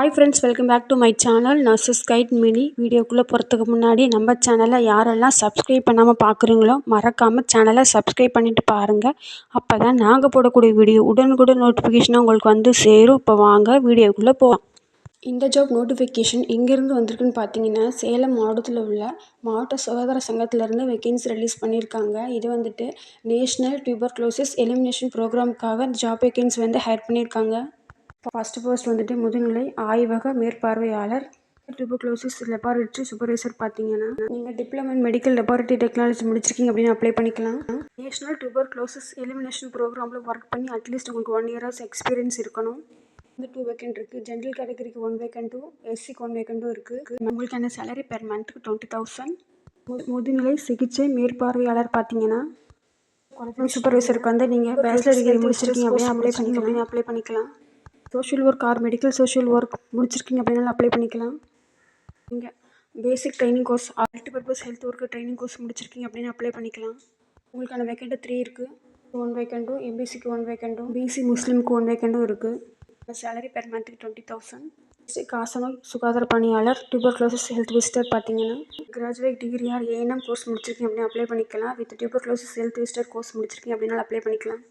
Hi friends, welcome back to my channel. Nurses guide mini. வீடியோக்குள்ளே போகிறதுக்கு முன்னாடி நம்ம சேனலை யாரெல்லாம் சப்ஸ்கிரைப் பண்ணாமல் பார்க்குறீங்களோ மறக்காமல் சேனலை சப்ஸ்கிரைப் பண்ணிவிட்டு பாருங்கள். அப்போ தான் நாங்கள் போடக்கூடிய வீடியோ உடனுக்குடன் நோட்டிஃபிகேஷனாக உங்களுக்கு வந்து சேரும். இப்போ வாங்க வீடியோக்குள்ளே போகலாம். இந்த ஜாப் நோட்டிஃபிகேஷன் எங்கேருந்து வந்திருக்குன்னு பார்த்தீங்கன்னா, சேலம் மாவட்டத்தில் உள்ள மாவட்ட சுகாதார சங்கத்திலேருந்து வேகன்சி ரிலீஸ் பண்ணியிருக்காங்க. இது வந்துட்டு நேஷ்னல் டியூபர்குலோசிஸ் எலிமினேஷன் ப்ரோக்ராமுக்காக ஜாப் வேகன்சி வந்து ஹையர் பண்ணியிருக்காங்க. ஃபர்ஸ்ட் போஸ்ட் வந்துட்டு முதுநிலை ஆய்வக மேற்பார்வையாளர். டியூபர்குலோசிஸ் லெபார்டரி சூப்பர்வைசர் பார்த்தீங்கன்னா, நீங்கள் diploma in medical laboratory technology முடிச்சிருக்கீங்க அப்படின்னு அப்ளை பண்ணிக்கலாம். நேஷனல் டியூபர்குலோசிஸ் எலிமினேஷன் ப்ரோக்ராமில் ஒர்க் பண்ணி அட்லீஸ்ட் உங்களுக்கு 1 years எக்ஸ்பீரியன்ஸ் இருக்கணும். இந்த 2 வேக்கண்ட் இருக்குது. ஜென்ரல் கேட்டகரிக்கு 1 வேக்கண்ட்டும் எஸ்சிக்கு 1 வேக்கண்ட்டும் இருக்குது. உங்களுக்கான சேலரி பெர் மந்த்துக்கு 20,000. முதுநிலை சிகிச்சை மேற்பார்வையாளர் பார்த்தீங்கன்னா, சூப்பர்வைசருக்கு வந்து நீங்கள் பேச்சுலர் டிகிரி முடிச்சிருக்கீங்க அப்படின்னு அப்ளை பண்ணிக்கலாம். Social work or medical social work முடிச்சிருக்கீங்க அப்படின்னாலும் அப்ளை பண்ணிக்கலாம். நீங்கள் basic training course or multipurpose health work training course முடிச்சிருக்கீங்க அப்படின்னு அப்ளை பண்ணிக்கலாம். உங்களுக்கான வேக்கண்ட்டு 3 இருக்குது. 1 வேக்கண்ட்டும் எம்பிசிக்கு 1 வேக்கண்ட்டும் பிசி முஸ்லீமுக்கு 1 வேக்கண்ட்டும் இருக்குது. சேலரி பெர் மந்த்துக்கு 20,000. காசநோய் சுகாதார பணியாளர் டியூபர்குலோசிஸ் ஹெல்த் விசிட்டர் பார்த்தீங்கன்னா, graduate degree or ANM course முடிச்சிருக்கீங்க அப்படின்னு அப்ளை பண்ணிக்கலாம். With tuberculosis health visitor course முடிச்சிருக்கீங்க அப்படின்னாலும் அப்ளை பண்ணிக்கலாம்.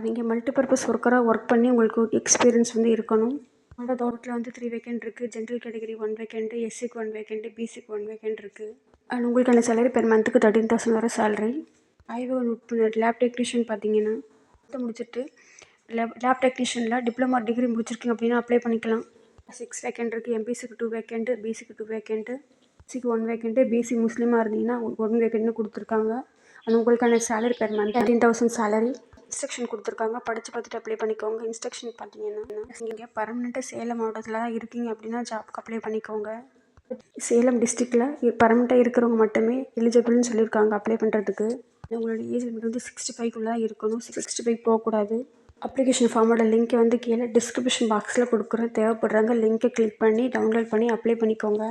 நீங்கள் மல்டிபர்பஸ் ஒர்க்கராக ஒர்க் பண்ணி உங்களுக்கு எக்ஸ்பீரியன்ஸ் வந்து இருக்கணும். அந்த தோட்டத்தில் வந்து 3 வேக்கண்ட் இருக்குது. ஜென்ரல் கேட்டகரி 1 வேக்கண்ட்டு, எஸ்சிக்கு 1 வேக்கண்ட்டு, பிசிக்கு 1 வேக்கண்ட் இருக்குது. அண்ட் உங்களுக்கான சேலரி பெர் மந்த்துக்கு 13,000 வர சேலரி. ஆய்வக நுட்புணர் லேப் டெக்னீஷியன் பார்த்தீங்கன்னா, முடிச்சுட்டு லேப் டெக்னீஷியனில் டிப்ளமா டிகிரி முடிச்சிருக்கீங்க அப்படின்னா அப்ளை பண்ணிக்கலாம். 6 வேக்கண்ட் இருக்குது. எம்பிசிக்கு 2 வேக்கண்ட்டு, பிசிக்கு 2 வேக்கண்ட்டு, எஸ்சிக்கு 1 வேக்கண்ட்டு, பிசி முஸ்லீமாக இருந்தீங்கன்னா 1 வேக்கண்ட்னு கொடுத்துருக்காங்க. அண்ட் உங்களுக்கான salary per month 13,000 salary. Instruction கொடுத்துருக்காங்க, படித்து பார்த்துட்டு அப்ளை பண்ணிக்கோங்க. இன்ஸ்ட்ரக்ஷன் பார்த்தீங்கன்னா, நீங்கள் பர்மனெண்ட்டாக சேலம் மாவட்டத்தில் தான் இருக்கீங்க அப்படின்னா ஜாப்க்கு அப்ளை பண்ணிக்கோங்க. சேலம் டிஸ்ட்ரிக்டில் பர்மனெண்ட்டாக இருக்கிறவங்க மட்டுமே எலிஜிபிள்னு சொல்லியிருக்காங்க அப்ளை பண்ணுறதுக்கு. உங்களோட ஏஜ் வந்து 65க்குள்ளே இருக்கணும். 65 போகக்கூடாது. அப்ளிகேஷன் ஃபார்மோட லிங்க்கை வந்து கீழே டிஸ்கிரிப்ஷன் பாக்ஸில் கொடுக்குறேன். தேவைப்படுறாங்க லிங்க்கை கிளிக் பண்ணி டவுன்லோட் பண்ணி அப்ளை பண்ணிக்கோங்க.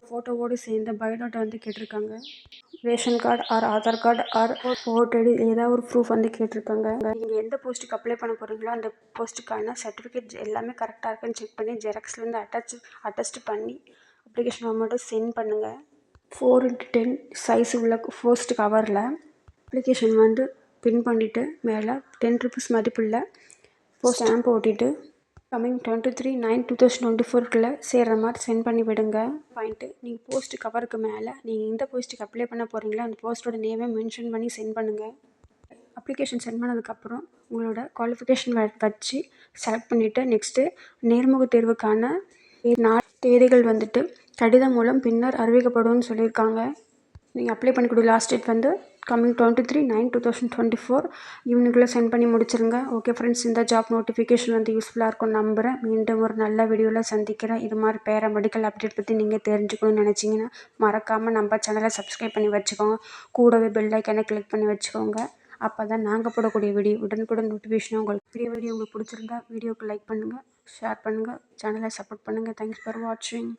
ஃபோட்டோவோடு சேர்ந்த பயோடாட்டா வந்து கேட்டிருக்காங்க. Ration card or Aadhaar card or voter ID ஏதாவது ஒரு ப்ரூஃப் வந்து கேட்டிருக்காங்க. நீங்கள் எந்த போஸ்ட்டுக்கு அப்ளை பண்ண போகிறீங்களோ அந்த போஸ்ட்டுக்கான சர்டிஃபிகேட் எல்லாமே கரெக்டாக இருக்குன்னு செக் பண்ணி ஜெராக்ஸ்லேருந்து அட்டஸ்ட் பண்ணி அப்ளிகேஷன் ஃபார்மேட்டை சென்ட் பண்ணுங்கள். 4x10 சைஸ் உள்ள போஸ்ட் கவரில் அப்ளிகேஷன் வந்து பின் பண்ணிவிட்டு மேலே 10 rupees மதிப்புள்ள ஸ்டாம்ப் ஓட்டிட்டு கம்மிங் 23/9/2024 சேர்கிற மாதிரி சென்ட் பண்ணி விடுங்க. பாயிண்ட்டு, நீங்கள் போஸ்ட்டு கவருக்கு மேலே நீங்கள் எந்த போஸ்ட்டுக்கு அப்ளை பண்ண போகிறீங்களோ அந்த போஸ்ட்டோட நேமை மென்ஷன் பண்ணி சென்ட் பண்ணுங்கள். அப்ளிகேஷன் சென்ட் பண்ணதுக்கப்புறம் உங்களோட குவாலிஃபிகேஷன் வச்சு செலக்ட் பண்ணிவிட்டு நெக்ஸ்ட்டு நேர்முக தேர்வுக்கான தேதிகள் வந்துட்டு கடிதம் மூலம் பின்னர் அறிவிக்கப்படும்னு சொல்லியிருக்காங்க. நீங்கள் அப்ளை பண்ணிக்கூடிய லாஸ்ட் டேட் வந்து கம்மிங் 23/9/2024 ஈவினிங்குள்ளே சென்ட் பண்ணி முடிச்சிருங்க. ஓகே ஃப்ரெண்ட்ஸ், இந்த ஜாப் நோட்டிஃபிகேஷன் வந்து யூஸ்ஃபுல்லாக இருக்கும்னு நம்புகிறேன். மீண்டும் ஒரு நல்ல வீடியோவில் சந்திக்கிறேன். இது மாதிரி பேராமெடிக்கல் அப்டேட் பற்றி நீங்கள் தெரிஞ்சுக்கணும்னு நினச்சிங்கன்னா மறக்காமல் நம்ம சேனலை சப்ஸ்கிரைப் பண்ணி வச்சுக்கோங்க. கூடவே பெல் ஐக்கானை கிளிக் பண்ணி வச்சுக்கோங்க. அப்போ தான் நாங்கள் போடக்கூடிய வீடியோ உடனுக்குடன் நோட்டிஃபிகேஷனாக உங்களுக்கு வீடியோ உங்களுக்கு பிடிச்சிருந்தா வீடியோக்கு லைக் பண்ணுங்கள், ஷேர் பண்ணுங்கள், சேனலை சப்போர்ட் பண்ணுங்கள். தேங்க்ஸ் ஃபார் வாட்சிங்.